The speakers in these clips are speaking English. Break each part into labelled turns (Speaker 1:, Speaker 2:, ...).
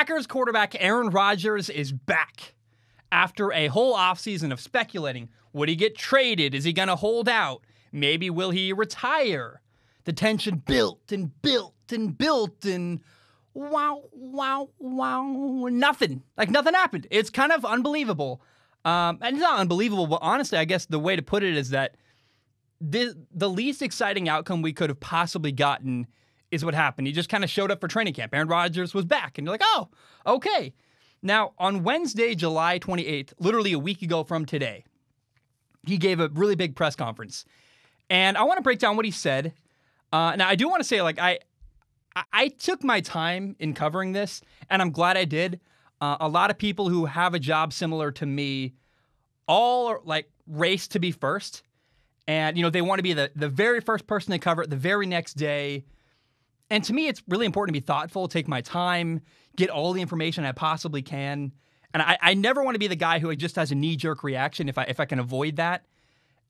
Speaker 1: Packers quarterback Aaron Rodgers is back after a whole offseason of speculating. Would he get traded? Is he going to hold out? Maybe will he retire? The tension built and built and built, and wow, nothing. Like, nothing happened. It's kind of unbelievable. And it's not unbelievable, but honestly, I guess the way to put it is that the least exciting outcome we could have possibly gotten is what happened. He just kind of showed up for training camp. Aaron Rodgers was back, and you're like, oh, okay. Now, on Wednesday, July 28th, literally a week ago from today, he gave a really big press conference. And I want to break down what he said. Now, I do want to say, like, I took my time in covering this, and I'm glad I did. A lot of people who have a job similar to me all are, like, race to be first. And, they want to be the very first person to cover it the very next day. And to me, it's really important to be thoughtful, take my time, get all the information I possibly can. And I never want to be the guy who just has a knee-jerk reaction if I can avoid that.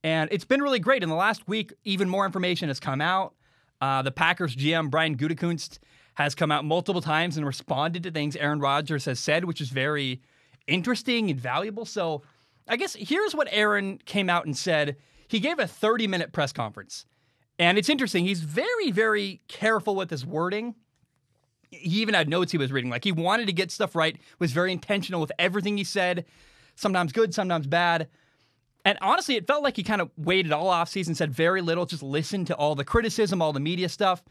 Speaker 1: And it's been really great. In the last week, even more information has come out. The Packers GM, Brian Gutekunst, has come out multiple times and responded to things Aaron Rodgers has said, which is very interesting and valuable. So I guess here's what Aaron came out and said. He gave a 30-minute press conference. And it's interesting. He's very, very careful with his wording. He even had notes he was reading. Like, he wanted to get stuff right, was very intentional with everything he said. Sometimes good, sometimes bad. And honestly, it felt like he kind of waited all offseason, said very little, just listened to all the criticism, all the media stuff.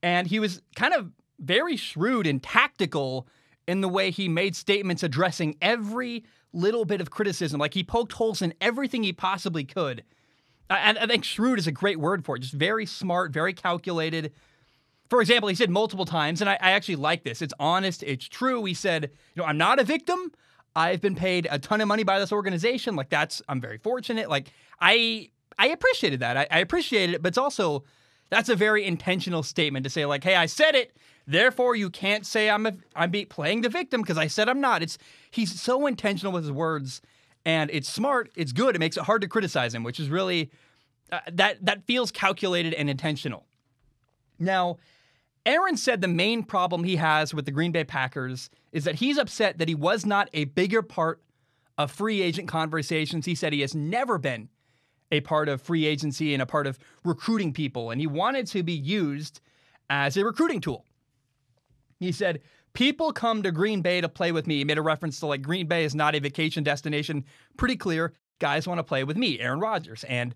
Speaker 1: And he was kind of very shrewd and tactical in the way he made statements addressing every little bit of criticism. Like, he poked holes in everything he possibly could. And I think shrewd is a great word for it. Just very smart, very calculated. For example, he said multiple times, and I actually like this. It's honest. It's true. He said, I'm not a victim. I've been paid a ton of money by this organization. Like, I'm very fortunate. Like, I appreciated that. I appreciated it, but it's also, that's a very intentional statement to say, like, hey, I said it, therefore you can't say I'm playing the victim because I said I'm not. He's so intentional with his words, and it's smart, it's good, it makes it hard to criticize him, which is really, that feels calculated and intentional. Now, Aaron said the main problem he has with the Green Bay Packers is that he's upset that he was not a bigger part of free agent conversations. He said he has never been a part of free agency and a part of recruiting people, and he wanted to be used as a recruiting tool. He said, people come to Green Bay to play with me. He made a reference to, like, Green Bay is not a vacation destination. Pretty clear. Guys want to play with me, Aaron Rodgers, and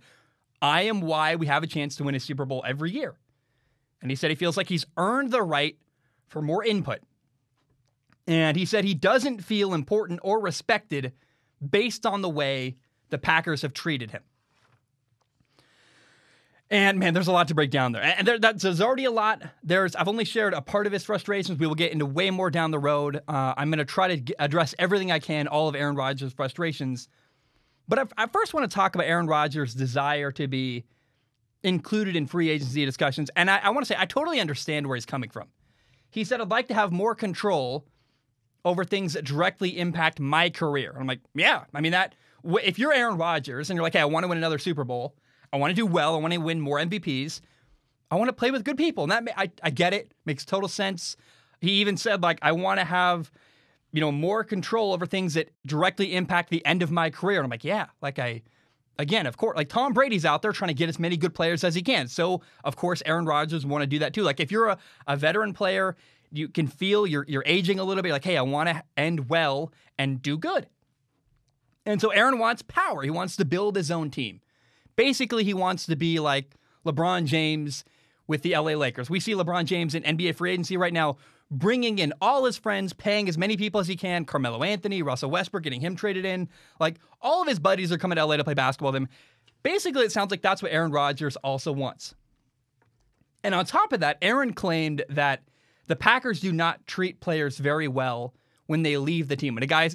Speaker 1: I am why we have a chance to win a Super Bowl every year. And he said he feels like he's earned the right for more input. And he said he doesn't feel important or respected based on the way the Packers have treated him. And, man, there's a lot to break down there. And there's already a lot. I've only shared a part of his frustrations. We will get into way more down the road. I'm going to try to address everything I can, all of Aaron Rodgers' frustrations. But I first want to talk about Aaron Rodgers' desire to be included in free agency discussions. And I want to say I totally understand where he's coming from. He said, I'd like to have more control over things that directly impact my career. I'm like, yeah. I mean, if you're Aaron Rodgers and you're like, hey, I want to win another Super Bowl. I want to do well. I want to win more MVPs. I want to play with good people. And that I get it. Makes total sense. He even said, like, I want to have, more control over things that directly impact the end of my career. And I'm like, yeah, again, of course, like Tom Brady's out there trying to get as many good players as he can. So, of course, Aaron Rodgers want to do that too. Like, if you're a veteran player, you can feel you're aging a little bit. Like, hey, I want to end well and do good. And so Aaron wants power. He wants to build his own team. Basically, he wants to be like LeBron James with the LA Lakers. We see LeBron James in NBA free agency right now, bringing in all his friends, paying as many people as he can. Carmelo Anthony, Russell Westbrook, getting him traded in. Like, all of his buddies are coming to LA to play basketball with him. Basically, it sounds like that's what Aaron Rodgers also wants. And on top of that, Aaron claimed that the Packers do not treat players very well when they leave the team. When a guy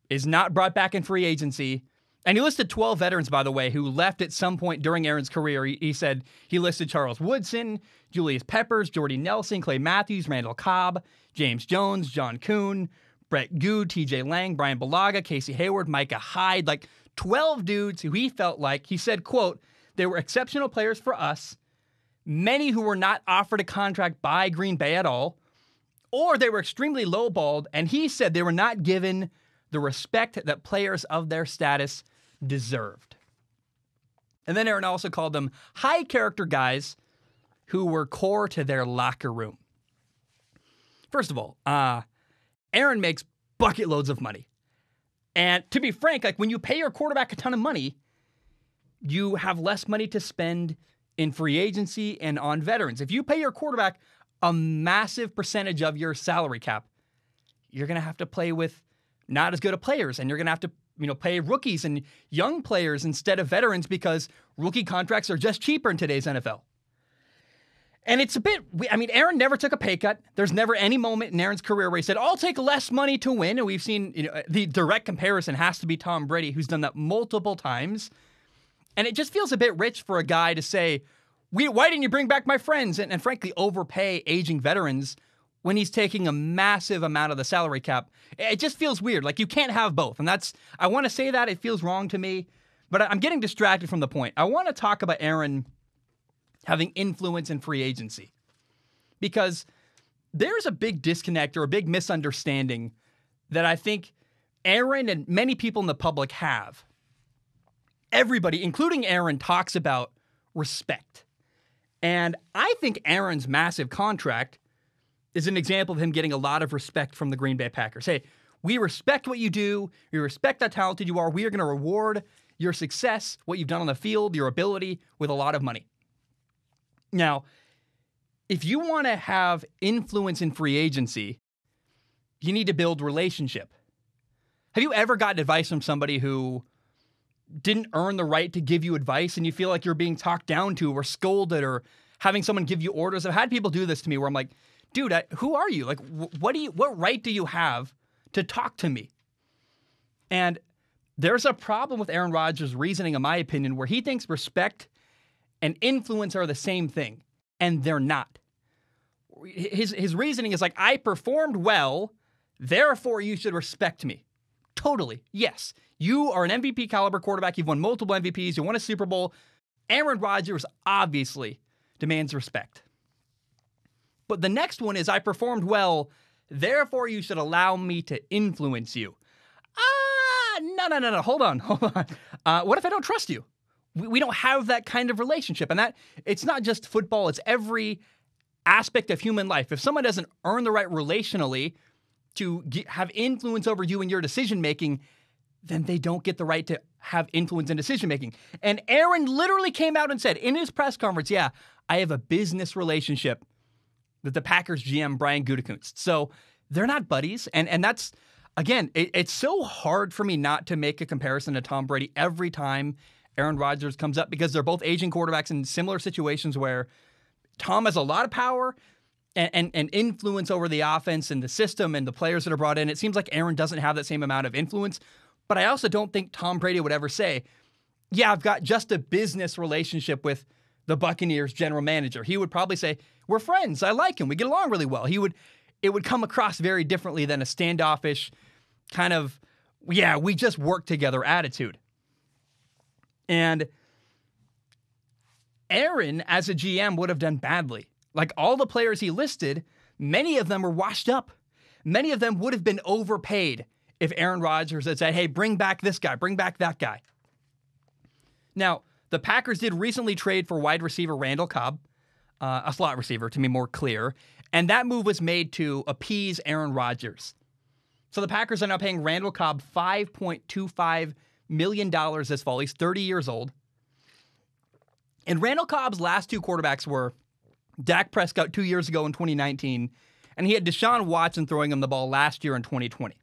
Speaker 1: is not brought back in free agency, and he listed 12 veterans, by the way, who left at some point during Aaron's career. He said he listed Charles Woodson, Julius Peppers, Jordy Nelson, Clay Matthews, Randall Cobb, James Jones, John Kuhn, Brett Good, TJ Lang, Brian Balaga, Casey Hayward, Micah Hyde, like 12 dudes who he felt like, he said, quote, they were exceptional players for us, many who were not offered a contract by Green Bay at all, or they were extremely lowballed, and he said they were not given the respect that players of their status deserved. And then Aaron also called them high character guys who were core to their locker room. First of all, Aaron makes bucket loads of money. And to be frank, like when you pay your quarterback a ton of money, you have less money to spend in free agency and on veterans. If you pay your quarterback a massive percentage of your salary cap, you're going to have to play with not as good of players, and you're going to have to, pay rookies and young players instead of veterans because rookie contracts are just cheaper in today's NFL. And it's a bit, Aaron never took a pay cut. There's never any moment in Aaron's career where he said, I'll take less money to win. And we've seen, the direct comparison has to be Tom Brady, who's done that multiple times. And it just feels a bit rich for a guy to say, why didn't you bring back my friends? And frankly, overpay aging veterans when he's taking a massive amount of the salary cap. It just feels weird. Like you can't have both. And I want to say that it feels wrong to me, but I'm getting distracted from the point. I want to talk about Aaron having influence in free agency, because there's a big disconnect or a big misunderstanding that I think Aaron and many people in the public have. Everybody, including Aaron, talks about respect. And I think Aaron's massive contract is an example of him getting a lot of respect from the Green Bay Packers. Hey, we respect what you do. We respect how talented you are. We are going to reward your success, what you've done on the field, your ability, with a lot of money. Now, if you want to have influence in free agency, you need to build relationship. Have you ever gotten advice from somebody who didn't earn the right to give you advice and you feel like you're being talked down to or scolded or having someone give you orders? I've had people do this to me where I'm like, dude, who are you? Like, what right do you have to talk to me? And there's a problem with Aaron Rodgers' reasoning, in my opinion, where he thinks respect and influence are the same thing, and they're not. His reasoning is like, I performed well, therefore you should respect me. Totally, yes. You are an MVP caliber quarterback. You've won multiple MVPs. You won a Super Bowl. Aaron Rodgers obviously demands respect. But the next one is, I performed well, therefore you should allow me to influence you. No. Hold on. What if I don't trust you? We don't have that kind of relationship. And that it's not just football. It's every aspect of human life. If someone doesn't earn the right relationally to have influence over you and your decision-making, then they don't get the right to have influence in decision-making. And Aaron literally came out and said in his press conference, yeah, I have a business relationship with the Packers GM, Brian Gutekunst. So they're not buddies. And that's, again, it's so hard for me not to make a comparison to Tom Brady every time Aaron Rodgers comes up, because they're both aging quarterbacks in similar situations where Tom has a lot of power and influence over the offense and the system and the players that are brought in. It seems like Aaron doesn't have that same amount of influence, but I also don't think Tom Brady would ever say, yeah, I've got just a business relationship with the Buccaneers general manager. He would probably say, we're friends. I like him. We get along really well. It would come across very differently than a standoffish kind of, yeah, we just work together attitude. And Aaron, as a GM, would have done badly. Like all the players he listed, many of them were washed up. Many of them would have been overpaid if Aaron Rodgers had said, hey, bring back this guy, bring back that guy. Now, the Packers did recently trade for wide receiver Randall Cobb, a slot receiver to be more clear, and that move was made to appease Aaron Rodgers. So the Packers are now paying Randall Cobb $5.25 million this fall. He's 30 years old. And Randall Cobb's last two quarterbacks were Dak Prescott 2 years ago in 2019, and he had Deshaun Watson throwing him the ball last year in 2020.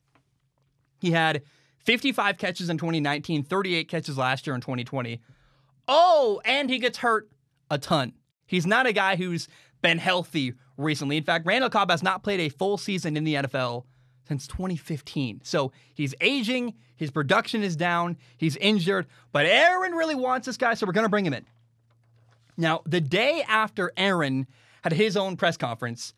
Speaker 1: He had 55 catches in 2019, 38 catches last year in 2020. Oh, and he gets hurt a ton. He's not a guy who's been healthy recently. In fact, Randall Cobb has not played a full season in the NFL since 2015. So he's aging, his production is down, he's injured, but Aaron really wants this guy, so we're going to bring him in. Now, the day after Aaron had his own press conference,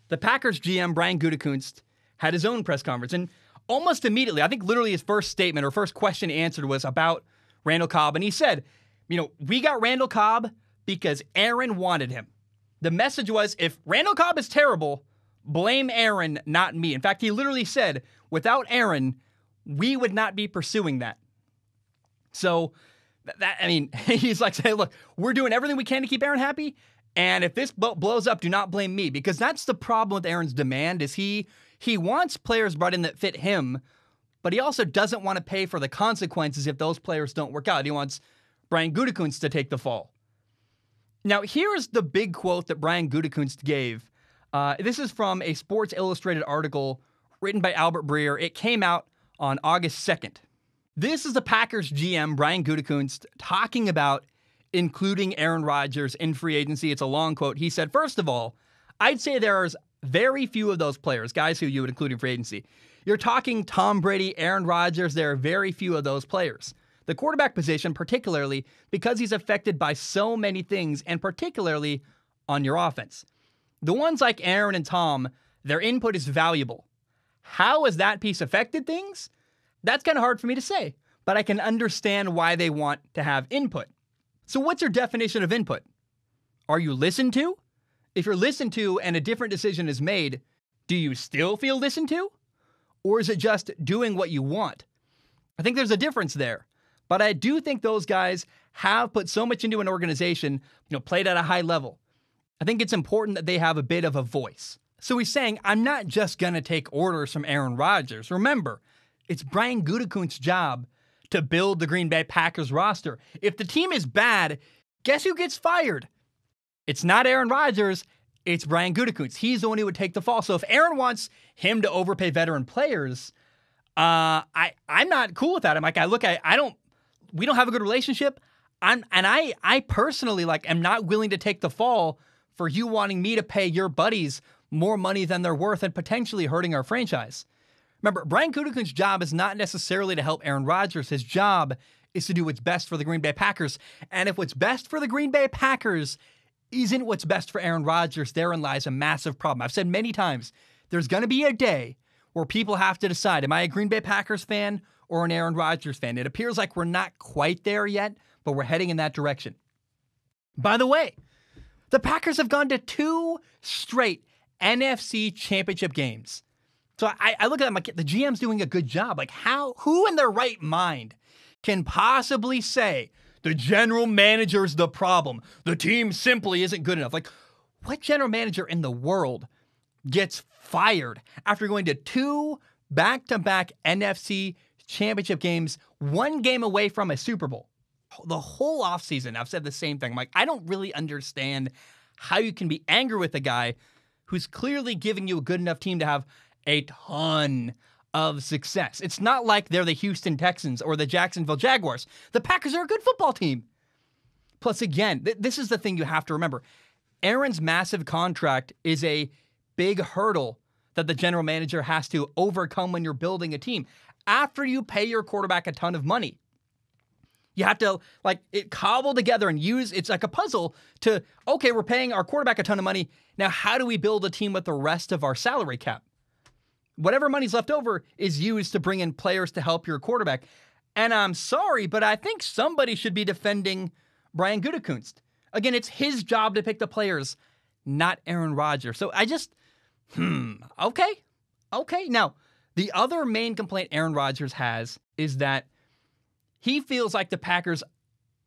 Speaker 1: the Packers GM, Brian Gutekunst, had his own press conference. And almost immediately, I think literally his first statement or first question answered was about Randall Cobb. And he said, we got Randall Cobb because Aaron wanted him. The message was, if Randall Cobb is terrible, Blame Aaron, not me. In fact, he literally said, without Aaron, we would not be pursuing that. So, he's like saying, look, we're doing everything we can to keep Aaron happy, and if this blows up, do not blame me, because that's the problem with Aaron's demand, is he wants players brought in that fit him, but he also doesn't want to pay for the consequences if those players don't work out. He wants Brian Gutekunst to take the fall. Now, here's the big quote that Brian Gutekunst gave. This is from a Sports Illustrated article written by Albert Breer. It came out on August 2nd. This is the Packers GM, Brian Gutekunst, talking about including Aaron Rodgers in free agency. It's a long quote. He said, first of all, I'd say there's very few of those players, guys who you would include in free agency. You're talking Tom Brady, Aaron Rodgers. There are very few of those players. The quarterback position, particularly because he's affected by so many things, and particularly on your offense. The ones like Aaron and Tom, their input is valuable. How has that piece affected things? That's kind of hard for me to say, but I can understand why they want to have input. So what's your definition of input? Are you listened to? If you're listened to and a different decision is made, do you still feel listened to? Or is it just doing what you want? I think there's a difference there. But I do think those guys have put so much into an organization, played at a high level. I think it's important that they have a bit of a voice. So he's saying, I'm not just going to take orders from Aaron Rodgers. Remember, it's Brian Gutekunst's job to build the Green Bay Packers roster. If the team is bad, guess who gets fired? It's not Aaron Rodgers, it's Brian Gutekunst. He's the one who would take the fall. So if Aaron wants him to overpay veteran players, I'm not cool with that. I'm like, we don't have a good relationship. I personally am not willing to take the fall for you wanting me to pay your buddies more money than they're worth and potentially hurting our franchise. Remember, Brian Gutekunst's job is not necessarily to help Aaron Rodgers. His job is to do what's best for the Green Bay Packers. And if what's best for the Green Bay Packers isn't what's best for Aaron Rodgers, therein lies a massive problem. I've said many times, there's going to be a day where people have to decide, am I a Green Bay Packers fan or an Aaron Rodgers fan? It appears like we're not quite there yet, but we're heading in that direction. By the way, the Packers have gone to 2 straight NFC championship games. So I look at them like the GM's doing a good job. Who in their right mind can possibly say the general manager's the problem? The team simply isn't good enough. What general manager in the world gets fired after going to 2 back-to-back NFC championship games, 1 game away from a Super Bowl? The whole offseason, I've said the same thing. I don't really understand how you can be angry with a guy who's clearly giving you a good enough team to have a ton of success. It's not like they're the Houston Texans or the Jacksonville Jaguars. The Packers are a good football team. Plus, again, this is the thing you have to remember. Aaron's massive contract is a big hurdle that the general manager has to overcome when you're building a team. After you pay your quarterback a ton of money, you have to cobble together and it's like a puzzle to, okay, we're paying our quarterback a ton of money. Now, how do we build a team with the rest of our salary cap? Whatever money's left over is used to bring in players to help your quarterback. And I'm sorry, but I think somebody should be defending Brian Gutekunst. Again, it's his job to pick the players, not Aaron Rodgers. So I just, okay. Now, the other main complaint Aaron Rodgers has is that he feels like the Packers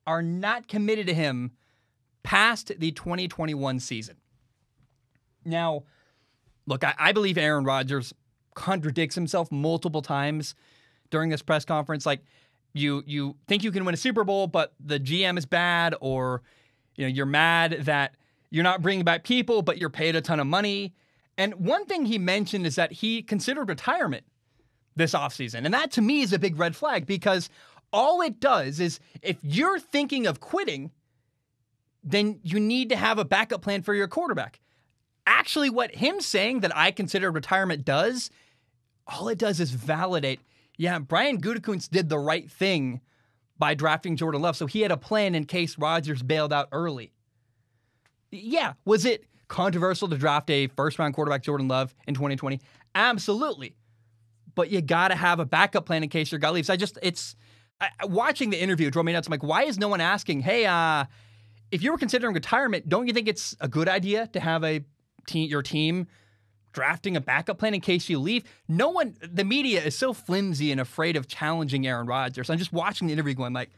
Speaker 1: are not committed to him past the 2021 season. Now, look, I believe Aaron Rodgers contradicts himself multiple times during this press conference. You think you can win a Super Bowl, but the GM is bad, or you're mad that you're not bringing back people, but you're paid a ton of money. And one thing he mentioned is that he considered retirement this offseason. And that to me is a big red flag, because all it does is, if you're thinking of quitting, then you need to have a backup plan for your quarterback. Actually, what him saying that I consider retirement does, all it does is validate, Brian Gutekunst did the right thing by drafting Jordan Love, so he had a plan in case Rodgers bailed out early. Yeah, was it controversial to draft a first-round quarterback, Jordan Love, in 2020? Absolutely. But you got to have a backup plan in case your guy leaves. Watching the interview drove me nuts. I'm like, why is no one asking, hey, if you were considering retirement, don't you think it's a good idea to have your team drafting a backup plan in case you leave. No one, the media is so flimsy and afraid of challenging Aaron Rodgers. I'm just watching the interview going like,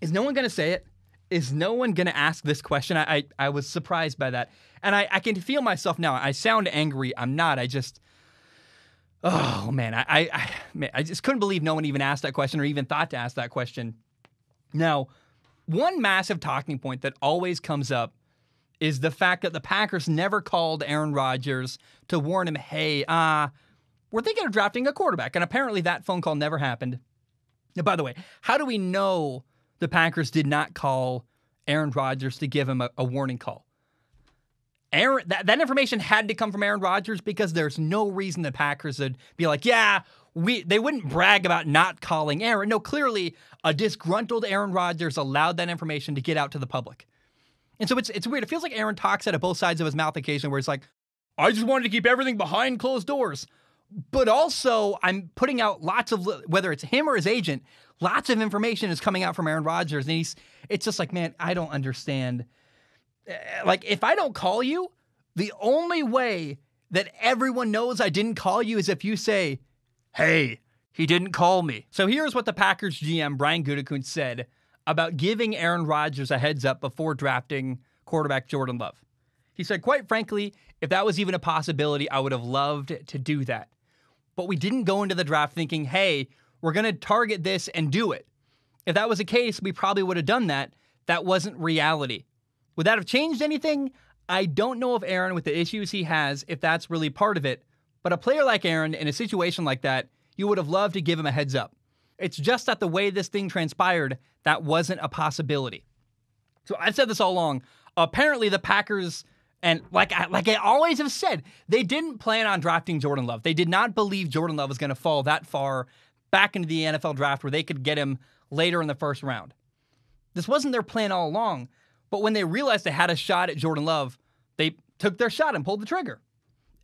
Speaker 1: is no one going to say it? Is no one going to ask this question? I was surprised by that. And I can feel myself now. I sound angry. I'm not. Oh, man. I just couldn't believe no one even asked that question or even thought to ask that question. Now, one massive talking point that always comes up is the fact that the Packers never called Aaron Rodgers to warn him, hey, we're thinking of drafting a quarterback. And apparently that phone call never happened. Now, by the way, how do we know the Packers did not call Aaron Rodgers to give him a warning call? That information had to come from Aaron Rodgers because there's no reason the Packers would be like, yeah, they wouldn't brag about not calling Aaron. No, clearly a disgruntled Aaron Rodgers allowed that information to get out to the public. And so it's weird. It feels like Aaron talks out of both sides of his mouth occasionally where it's like, I just wanted to keep everything behind closed doors. But also, I'm putting out lots of, whether it's him or his agent, lots of information is coming out from Aaron Rodgers. And it's just like, man, I don't understand. Like, if I don't call you, the only way that everyone knows I didn't call you is if you say, hey, he didn't call me. So here's what the Packers GM, Brian Gutekunst, said about giving Aaron Rodgers a heads up before drafting quarterback Jordan Love. He said, quite frankly, if that was even a possibility, I would have loved to do that. But we didn't go into the draft thinking, hey, we're going to target this and do it. If that was the case, we probably would have done that. That wasn't reality. Would that have changed anything? I don't know if Aaron, with the issues he has, if that's really part of it. But a player like Aaron, in a situation like that, you would have loved to give him a heads up. It's just that the way this thing transpired, that wasn't a possibility. So I've said this all along. Apparently the Packers, and like I always have said, they didn't plan on drafting Jordan Love. They did not believe Jordan Love was going to fall that far back into the NFL draft where they could get him later in the first round. This wasn't their plan all along. But when they realized they had a shot at Jordan Love, they took their shot and pulled the trigger.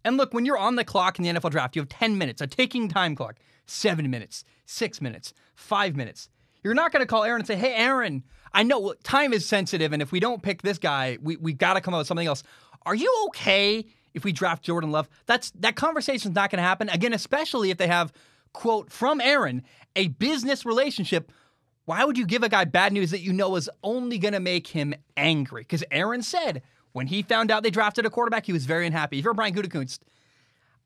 Speaker 1: And look, when you're on the clock in the NFL draft, you have 10 minutes, a ticking time clock, 7 minutes, 6 minutes, 5 minutes. You're not going to call Aaron and say, hey, Aaron, I know time is sensitive, and if we don't pick this guy, we got to come up with something else. Are you okay if we draft Jordan Love? That conversation's not going to happen. Again, especially if they have, quote, from Aaron, a business relationship. Why would you give a guy bad news that you know is only going to make him angry? Because Aaron said when he found out they drafted a quarterback, he was very unhappy. If you're Brian Gutekunst,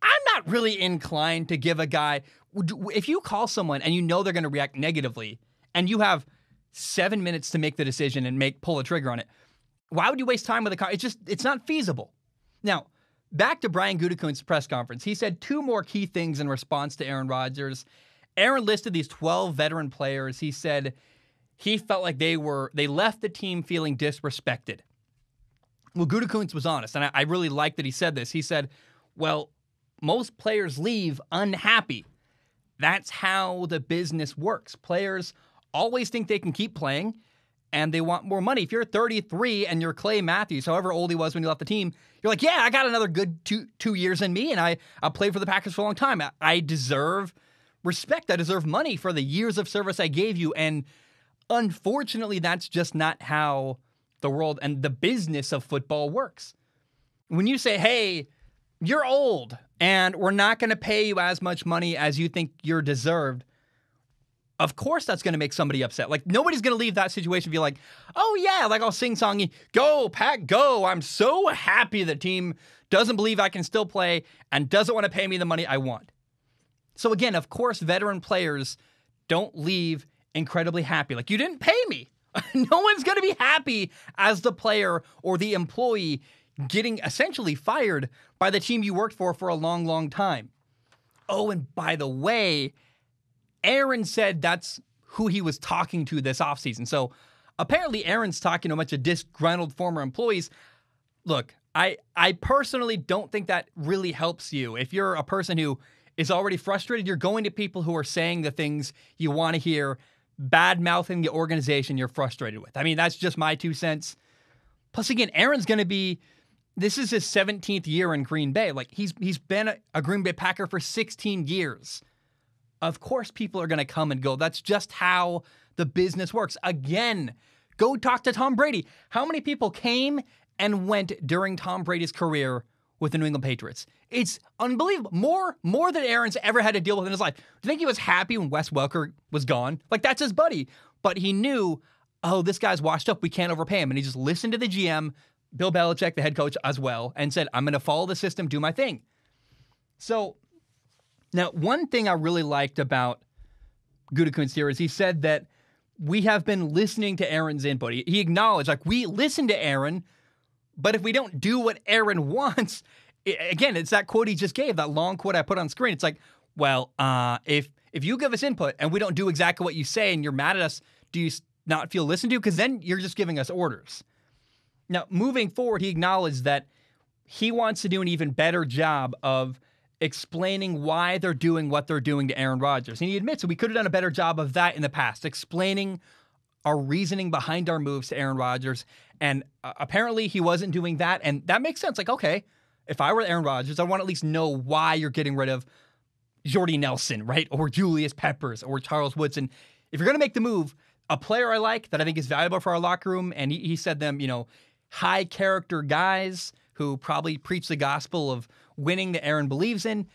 Speaker 1: I'm not really inclined to give a guy, if you call someone and you know they're going to react negatively and you have 7 minutes to make the decision and pull a trigger on it, why would you waste time with a guy? It's not feasible. Now, back to Brian Gutekunst's press conference. He said two more key things in response to Aaron Rodgers. Aaron listed these 12 veteran players. He said he felt like they left the team feeling disrespected. Well, Gutekunst was honest, and I really like that he said this. He said, well, most players leave unhappy. That's how the business works. Players always think they can keep playing, and they want more money. If you're 33 and you're Clay Matthews, however old he was when he left the team, you're like, yeah, I got another good two years in me, and I played for the Packers for a long time. I deserve respect. I deserve money for the years of service I gave you. And unfortunately, that's just not how the world and the business of football works. When you say, hey, you're old and we're not going to pay you as much money as you think you're deserved, of course that's going to make somebody upset. Like, nobody's going to leave that situation and be like, oh yeah, like I'll sing-songy, go, Pack, go. I'm so happy the team doesn't believe I can still play and doesn't want to pay me the money I want. So again, of course, veteran players don't leave incredibly happy. Like, you didn't pay me. No one's going to be happy as the player or the employee getting essentially fired by the team you worked for a long, long time. Oh, and by the way, Aaron said that's who he was talking to this offseason. So apparently Aaron's talking to a bunch of disgruntled former employees. Look, I personally don't think that really helps you. If you're a person who is already frustrated, you're going to people who are saying the things you want to hear, bad-mouthing the organization you're frustrated with. I mean, that's just my 2 cents. Plus, again, Aaron's going to be, this is his 17th year in Green Bay. Like, he's been a Green Bay Packer for 16 years. Of course, people are going to come and go. That's just how the business works. Again, go talk to Tom Brady. How many people came and went during Tom Brady's career with the New England Patriots. It's unbelievable. More than Aaron's ever had to deal with in his life. Do you think he was happy when Wes Welker was gone? Like, that's his buddy. But he knew, oh, this guy's washed up. We can't overpay him. And he just listened to the GM, Bill Belichick, the head coach as well, and said, I'm going to follow the system, do my thing. So now, one thing I really liked about Gutekunst here is he said that we have been listening to Aaron's input. He acknowledged, like, we listen to Aaron, but if we don't do what Aaron wants, again, it's that quote he just gave, that long quote I put on screen. It's like, well, if you give us input and we don't do exactly what you say and you're mad at us, do you not feel listened to? Because then you're just giving us orders. Now, moving forward, he acknowledged that he wants to do an even better job of explaining why they're doing what they're doing to Aaron Rodgers. And he admits that we could have done a better job of that in the past, explaining our reasoning behind our moves to Aaron Rodgers. And apparently he wasn't doing that. And that makes sense. Like, okay, if I were Aaron Rodgers, I want to at least know why you're getting rid of Jordy Nelson, right? Or Julius Peppers or Charles Woodson. If you're going to make the move, a player I like that I think is valuable for our locker room, and he said them, high character guys who probably preach the gospel of winning that Aaron believes in.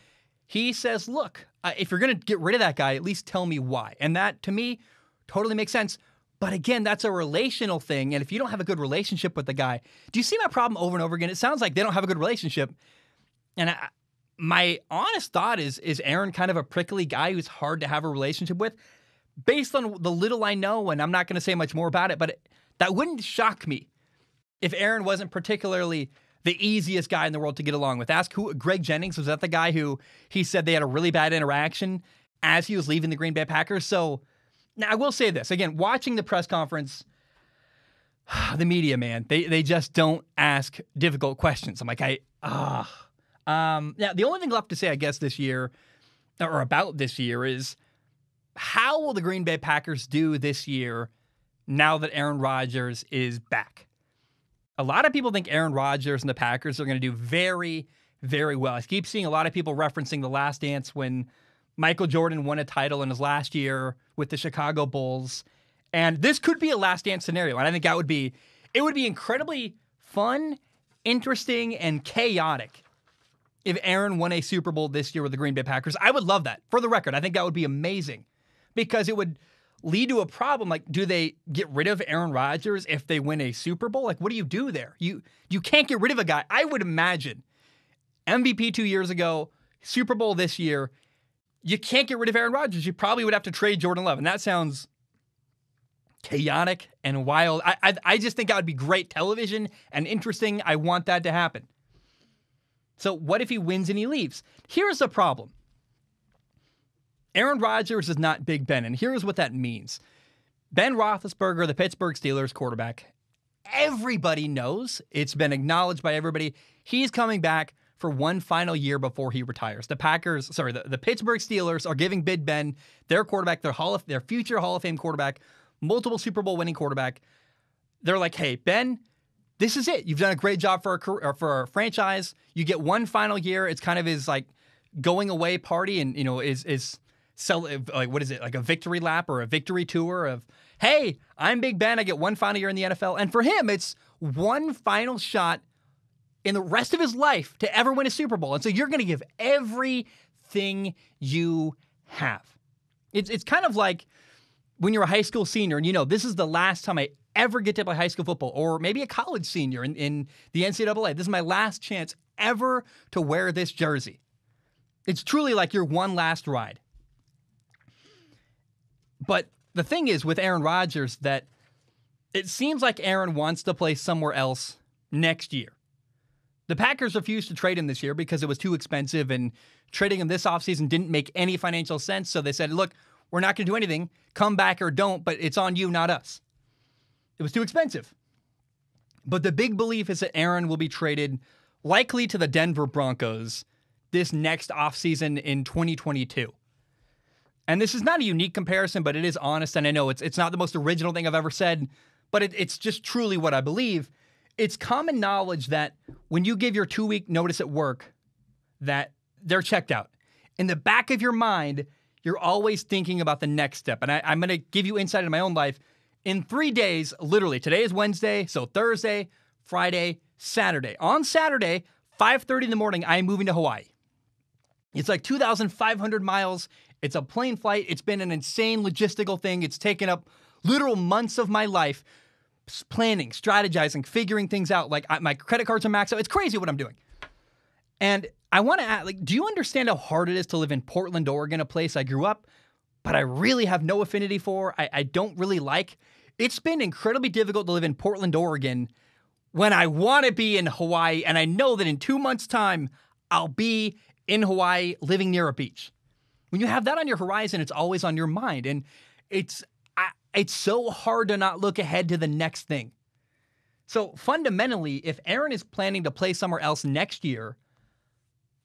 Speaker 1: He says, look, if you're going to get rid of that guy, at least tell me why. And that, to me, totally makes sense. But again, that's a relational thing. And if you don't have a good relationship with the guy, do you see my problem over and over again? It sounds like they don't have a good relationship. And my honest thought is Aaron kind of a prickly guy who's hard to have a relationship with? Based on the little I know, and I'm not going to say much more about it, but that wouldn't shock me if Aaron wasn't particularly the easiest guy in the world to get along with. Ask Greg Jennings, was that the guy who he said they had a really bad interaction as he was leaving the Green Bay Packers? So now I will say this, again, watching the press conference, the media, man, they just don't ask difficult questions. I'm like, now the only thing left to say, I guess, this year, or about this year, is how will the Green Bay Packers do this year now that Aaron Rodgers is back? A lot of people think Aaron Rodgers and the Packers are going to do very, very well. I keep seeing a lot of people referencing The Last Dance when Michael Jordan won a title in his last year with the Chicago Bulls. And this could be a Last Dance scenario. And I think it would be incredibly fun, interesting, and chaotic if Aaron won a Super Bowl this year with the Green Bay Packers. I would love that. For the record, I think that would be amazing because it would lead to a problem. Like, do they get rid of Aaron Rodgers if they win a Super Bowl? Like, what do you do there? You can't get rid of a guy. I would imagine MVP 2 years ago, Super Bowl this year, you can't get rid of Aaron Rodgers. You probably would have to trade Jordan Love. And that sounds chaotic and wild. I just think that would be great television and interesting. I want that to happen. So what if he wins and he leaves? Here's the problem. Aaron Rodgers is not Big Ben, and here's what that means. Ben Roethlisberger, the Pittsburgh Steelers quarterback, everybody knows, it's been acknowledged by everybody, he's coming back for one final year before he retires. The Pittsburgh Steelers are giving Big Ben, their quarterback, their future Hall of Fame quarterback, multiple Super Bowl winning quarterback. They're like, hey, Ben, this is it. You've done a great job for our franchise. You get one final year. It's kind of his like going away party, and what is it, like a victory lap or a victory tour of, hey, I'm Big Ben, I get one final year in the NFL. And for him, it's one final shot in the rest of his life to ever win a Super Bowl. And so you're going to give everything you have. It's kind of like when you're a high school senior and this is the last time I ever get to play high school football, or maybe a college senior in the NCAA. This is my last chance ever to wear this jersey. It's truly like your one last ride. But the thing is with Aaron Rodgers that it seems like Aaron wants to play somewhere else next year. The Packers refused to trade him this year because it was too expensive, and trading him this offseason didn't make any financial sense. So they said, look, we're not going to do anything. Come back or don't, but it's on you, not us. It was too expensive. But the big belief is that Aaron will be traded likely to the Denver Broncos this next offseason in 2022. And this is not a unique comparison, but it is honest. And I know it's not the most original thing I've ever said, but it's just truly what I believe. It's common knowledge that when you give your 2-week notice at work, that they're checked out. In the back of your mind, you're always thinking about the next step. And I'm going to give you insight into my own life. In 3 days, literally, today is Wednesday, so Thursday, Friday, Saturday. On Saturday, 5:30 in the morning, I am moving to Hawaii. It's like 2,500 miles. It's a plane flight. It's been an insane logistical thing. It's taken up literal months of my life planning, strategizing, figuring things out. Like my credit cards are maxed out. It's crazy what I'm doing. And I want to ask, like, do you understand how hard it is to live in Portland, Oregon, a place I grew up, but I really have no affinity for? I don't really like. It's been incredibly difficult to live in Portland, Oregon when I want to be in Hawaii, and I know that in 2 months' time, I'll be in Hawaii living near a beach. When you have that on your horizon, it's always on your mind, and it's so hard to not look ahead to the next thing. So fundamentally, if Aaron is planning to play somewhere else next year,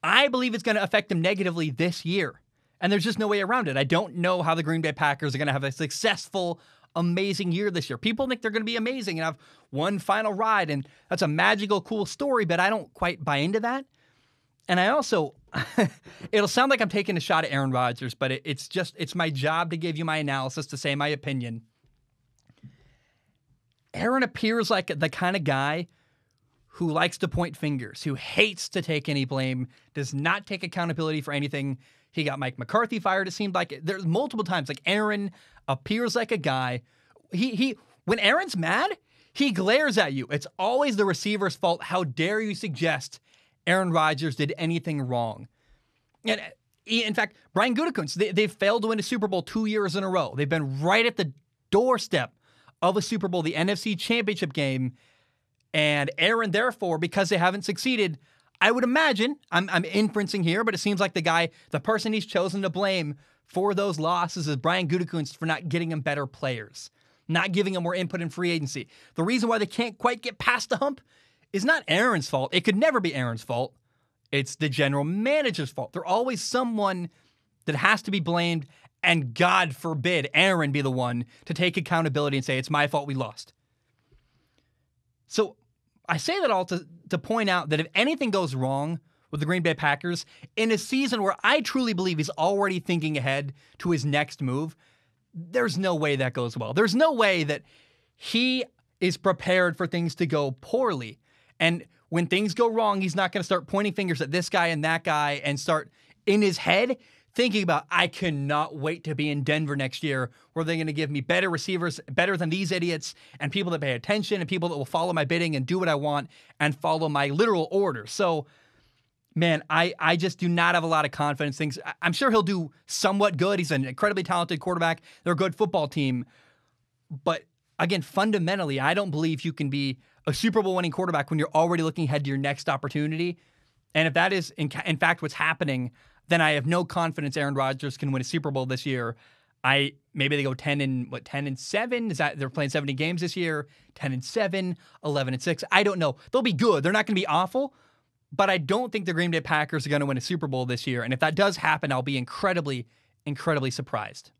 Speaker 1: I believe it's going to affect him negatively this year. And there's just no way around it. I don't know how the Green Bay Packers are going to have a successful, amazing year this year. People think they're going to be amazing and have one final ride, and that's a magical, cool story, but I don't quite buy into that. And I also, it'll sound like I'm taking a shot at Aaron Rodgers, but it's my job to give you my analysis, to say my opinion. Aaron appears like the kind of guy who likes to point fingers, who hates to take any blame, does not take accountability for anything. He got Mike McCarthy fired, it seemed like. There's multiple times, like, Aaron appears like a guy. When Aaron's mad, he glares at you. It's always the receiver's fault. How dare you suggest Aaron Rodgers did anything wrong? And in fact, Brian Gutekunst, they've failed to win a Super Bowl 2 years in a row. They've been right at the doorstep of a Super Bowl, the NFC Championship game. And Aaron, therefore, because they haven't succeeded, I would imagine, I'm inferencing here, but it seems like the person he's chosen to blame for those losses is Brian Gutekunst for not getting him better players, not giving him more input in free agency. The reason why they can't quite get past the hump is not Aaron's fault. It could never be Aaron's fault. It's the general manager's fault. There's always someone that has to be blamed, and God forbid Aaron be the one to take accountability and say, it's my fault we lost. So I say that all to point out that if anything goes wrong with the Green Bay Packers in a season where I truly believe he's already thinking ahead to his next move, there's no way that goes well. There's no way that he is prepared for things to go poorly. And when things go wrong, he's not going to start pointing fingers at this guy and that guy and start in his head thinking about, I cannot wait to be in Denver next year where they're going to give me better receivers, better than these idiots, and people that pay attention and people that will follow my bidding and do what I want and follow my literal orders. So, man, I just do not have a lot of confidence. I'm sure he'll do somewhat good. He's an incredibly talented quarterback. They're a good football team. But again, fundamentally, I don't believe you can be a Super Bowl winning quarterback when you're already looking ahead to your next opportunity. And if that is in fact what's happening, then I have no confidence Aaron Rodgers can win a Super Bowl this year. Maybe they go 10-7? Is that they're playing 70 games this year? 10-7, 11-6. I don't know. They'll be good. They're not going to be awful, but I don't think the Green Bay Packers are going to win a Super Bowl this year. And if that does happen, I'll be incredibly, incredibly surprised.